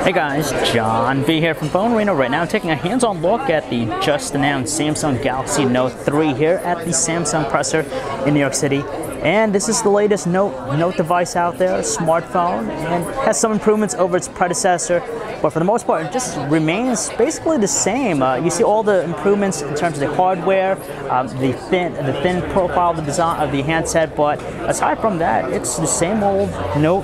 Hey guys, John B here from Phone Arena. Right now I'm taking a hands-on look at the just announced Samsung Galaxy Note 3 here at the Samsung presser in New York City. And this is the latest Note device out there, a smartphone, and has some improvements over its predecessor, but for the most part it just remains basically the same. You see all the improvements in terms of the hardware, the thin profile, the design of the handset, but aside from that, it's the same old Note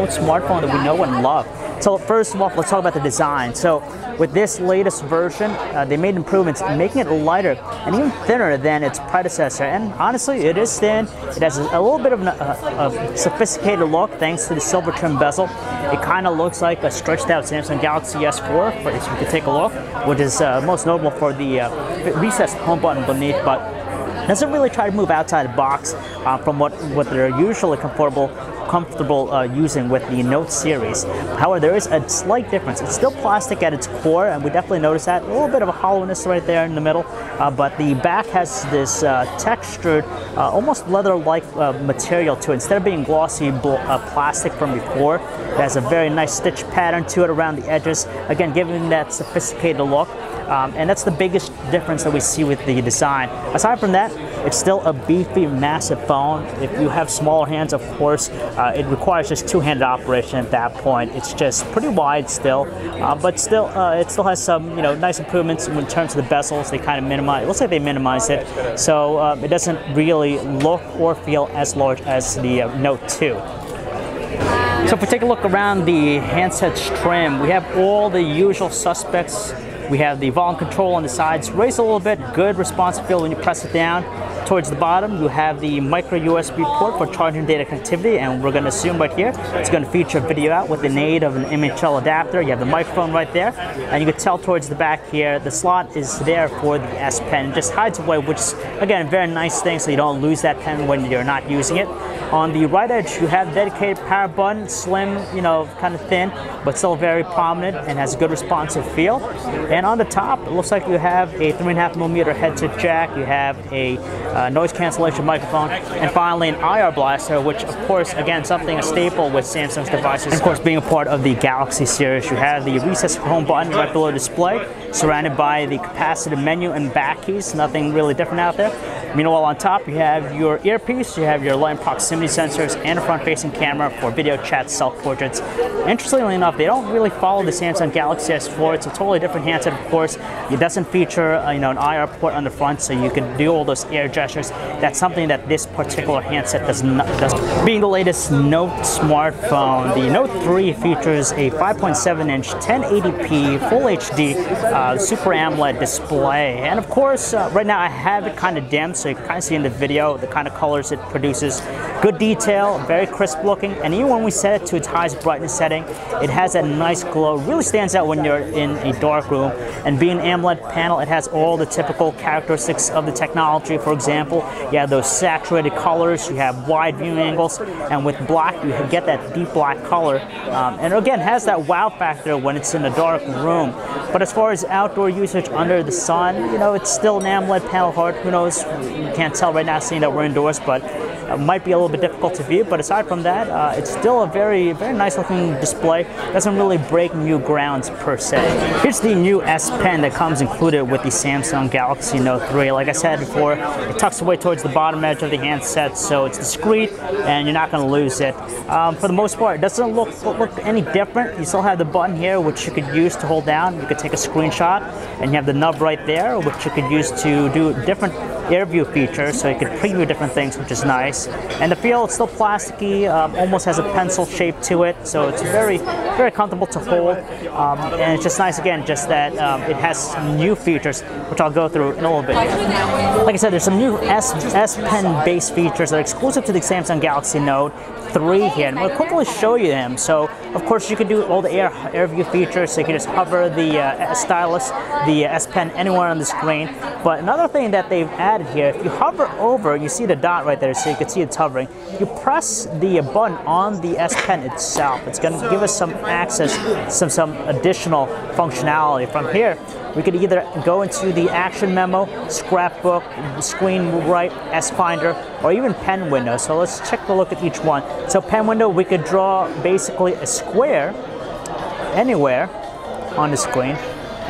smartphone that we know and love. So first of all, let's talk about the design. So with this latest version, they made improvements, making it lighter and even thinner than its predecessor. And honestly, it is thin. It has a little bit of a sophisticated look thanks to the silver trim bezel. It kind of looks like a stretched out Samsung Galaxy S4, if you can take a look, which is most notable for the recessed home button beneath, but doesn't really try to move outside the box from what they're usually comfortable using with the Note series. However, there is a slight difference. It's still plastic at its core, and we definitely notice that. A little bit of a hollowness right there in the middle, but the back has this textured, almost leather-like material to it. Instead of being glossy plastic from before, it has a very nice stitch pattern to it around the edges, again giving that sophisticated look. And that's the biggest difference that we see with the design. Aside from that, it's still a beefy, massive phone. If you have smaller hands, of course, it requires just two-handed operation at that point. It's just pretty wide still, but still, it still has some, nice improvements in terms of the bezels. They kind of minimize. It looks like they minimized it, so it doesn't really look or feel as large as the Note 2. So if we take a look around the handset's trim, we have all the usual suspects. We have the volume control on the sides, raised a little bit, good responsive feel when you press it down. Towards the bottom, you have the micro USB port for charging data connectivity, and we're going to assume right here it's going to feature video out with the aid of an MHL adapter. You have the microphone right there, and you can tell towards the back here, the slot is there for the S Pen. It just hides away, which is, again, a very nice thing so you don't lose that pen when you're not using it. On the right edge, you have dedicated power button, slim, kind of thin, but still very prominent and has a good responsive feel. And on the top, it looks like you have a 3.5mm headset jack, you have a noise cancellation microphone, and finally an IR blaster, which of course, again, a staple with Samsung's devices. And of course, being a part of the Galaxy series, you have the recessed home button right below the display, surrounded by the capacitive menu and back keys. Nothing really different out there. Meanwhile, on top, you have your earpiece, you have your light and proximity sensors, and a front-facing camera for video chat, self-portraits. Interestingly enough, they don't really follow the Samsung Galaxy S4. It's a totally different handset, of course. It doesn't feature, an IR port on the front, so you can do all those air gestures. That's something that this particular handset does. Being the latest Note smartphone, the Note 3 features a 5.7-inch 1080p Full HD Super AMOLED display, and of course, right now I have it kind of dimmed, so you can kind of see in the video the kind of colors it produces. Good detail, very crisp looking, and even when we set it to its highest brightness setting, it has that nice glow. It really stands out when you're in a dark room. And being an AMOLED panel, it has all the typical characteristics of the technology. For example, you have those saturated colors, you have wide viewing angles, and with black, you get that deep black color. And again, has that wow factor when it's in a dark room. But as far as outdoor usage under the sun, it's still an AMOLED panel hard. Who knows? You can't tell right now seeing that we're indoors, but it might be a little bit difficult to view. But aside from that, it's still a very, very nice looking display. Doesn't really break new grounds per se. Here's the new S Pen that comes included with the Samsung Galaxy Note 3. Like I said before, it tucks away towards the bottom edge of the handset, so it's discreet and you're not going to lose it. For the most part, it doesn't look any different. You still have the button here, which you could use to hold down. You could take a screenshot, and you have the nub right there, which you could use to do different air view features, so you could preview different things, which is nice. And the feel, it's still plasticky, almost has a pencil shape to it, so it's very, very comfortable to hold. And it's just nice, again, just that it has some new features, which I'll go through in a little bit. Like I said, there's some new S Pen based features that are exclusive to the Samsung Galaxy Note 3 here, and we'll quickly show you them. So, of course, you can do all the air view features, so you can just hover the stylus, the S Pen, anywhere on the screen. But another thing that they've added here, if you hover over, you see the dot right there, so you can see it's hovering. You press the button on the S Pen itself. It's going to give us some access, some additional functionality. From here, we could either go into the action memo, scrapbook, screen right, S Finder, or even pen window. So let's check a look at each one. So pen window, we could draw basically a square anywhere on the screen.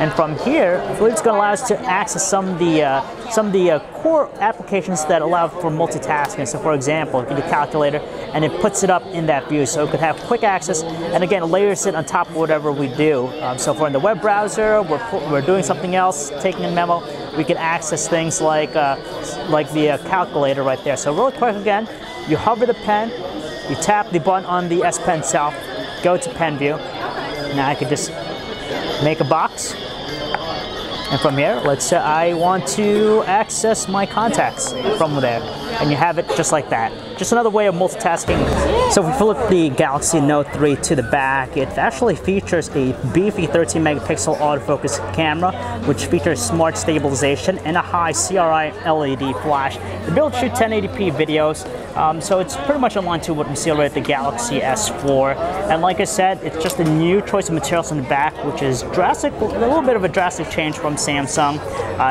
And from here, I believe it's going to allow us to access some of the core applications that allow for multitasking. So for example, if you do calculator, and it puts it up in that view, so it could have quick access, and again, layers it on top of whatever we do. So if we're in the web browser, we're doing something else, taking a memo, we can access things like the calculator right there. So real quick again, you hover the pen, you tap the button on the S Pen itself, go to pen view. Now I could just make a box. And from here, let's say I want to access my contacts from there. And you have it just like that. Just another way of multitasking. So if we flip the Galaxy Note 3 to the back, it actually features a beefy 13 megapixel autofocus camera, which features smart stabilization and a high CRI LED flash. The build shoot 1080p videos, so it's pretty much in line to what we see already at the Galaxy S4. And like I said, it's just a new choice of materials in the back, which is drastic, a little bit of a drastic change from Samsung.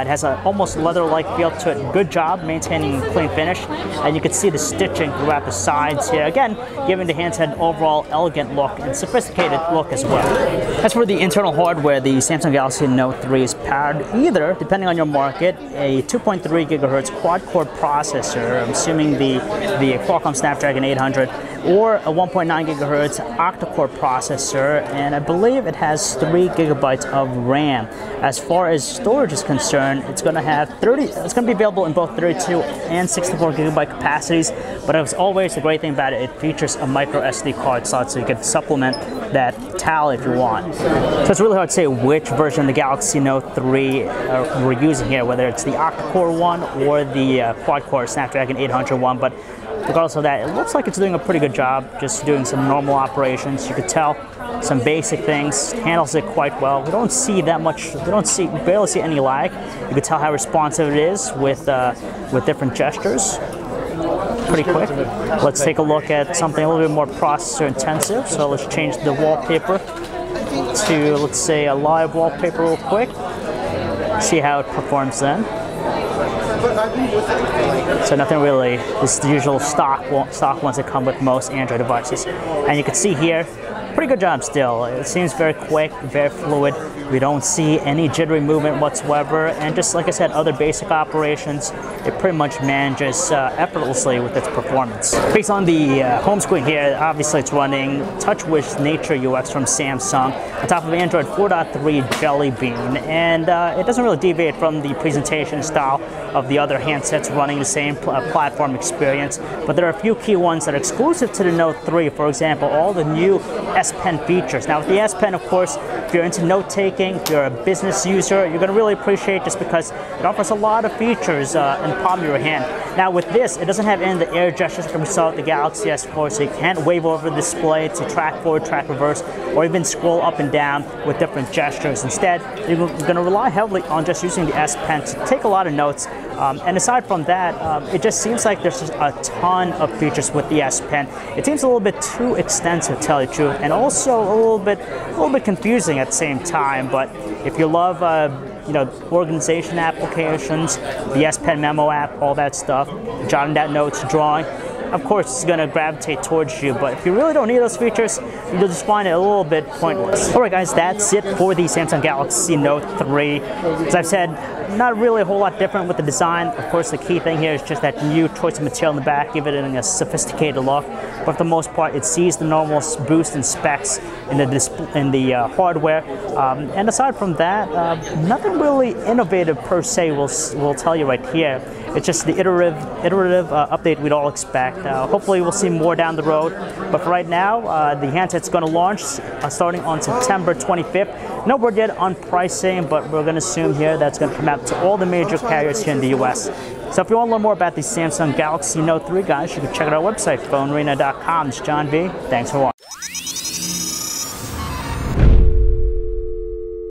It has an almost leather-like feel to it. Good job maintaining clean finish, and you can see the stitching throughout the sides here. Again, giving the handset an overall elegant look and sophisticated look as well. As for the internal hardware, the Samsung Galaxy Note 3 is powered either, depending on your market, a 2.3 gigahertz quad-core processor, I'm assuming the Qualcomm Snapdragon 800, or a 1.9 gigahertz octa-core processor, and I believe it has 3 gigabytes of RAM. As far as storage is concerned, it's going to be available in both 32 and 64 gigabyte capacities, but as always, the great thing about it, it features a micro SD card slot, so you can supplement that TAL if you want. So it's really hard to say which version of the Galaxy Note 3 we're using here, whether it's the octa-core one or the quad-core Snapdragon 800 one, but regardless of that, it looks like it's doing a pretty good job just doing some normal operations. You could tell some basic things, handles it quite well. We don't see that much, barely see any lag. You can tell how responsive it is with different gestures. Pretty quick. Let's take a look at something a little bit more processor intensive. So let's change the wallpaper to, let's say, a live wallpaper real quick. See how it performs then. So nothing really, this is the usual stock ones that come with most Android devices. And you can see here, pretty good job still. It seems very quick, very fluid. We don't see any jittery movement whatsoever. And just like I said, other basic operations, it pretty much manages effortlessly with its performance. Based on the home screen here, obviously it's running TouchWiz Nature UX from Samsung on top of Android 4.3 Jelly Bean. And it doesn't really deviate from the presentation style of the other handsets running the same platform experience. But there are a few key ones that are exclusive to the Note 3. For example, all the new S Pen features. Now with the S Pen, of course, if you're into note-taking, if you're a business user, you're going to really appreciate just because it offers a lot of features in the palm of your hand. Now with this, it doesn't have any of the air gestures that we saw with the Galaxy S4, so you can't wave over the display to track forward, track reverse, or even scroll up and down with different gestures. Instead, you're going to rely heavily on just using the S Pen to take a lot of notes. And aside from that, it just seems like there's just a ton of features with the S Pen. It seems a little bit too extensive, to tell you the truth, and also a little bit confusing at the same time. But if you love organization applications, the S Pen memo app, all that stuff, jotting down notes, drawing, of course it's going to gravitate towards you. But if you really don't need those features, you'll just find it a little bit pointless. Alright guys, that's it for the Samsung Galaxy Note 3. As I've said, not really a whole lot different with the design. Of course, the key thing here is just that new choice of material in the back, give it a sophisticated look. But for the most part, it sees the normal boost in specs in the hardware. And aside from that, nothing really innovative per se. We'll tell you right here. It's just the iterative update we'd all expect. Hopefully, we'll see more down the road. But for right now, the handset's going to launch starting on September 25th. No word yet on pricing, but we're going to assume here that's going to come out to all the major carriers here in the US. So if you want to learn more about the Samsung Galaxy Note 3, guys, you can check out our website, phonearena.com. It's John V. Thanks for watching.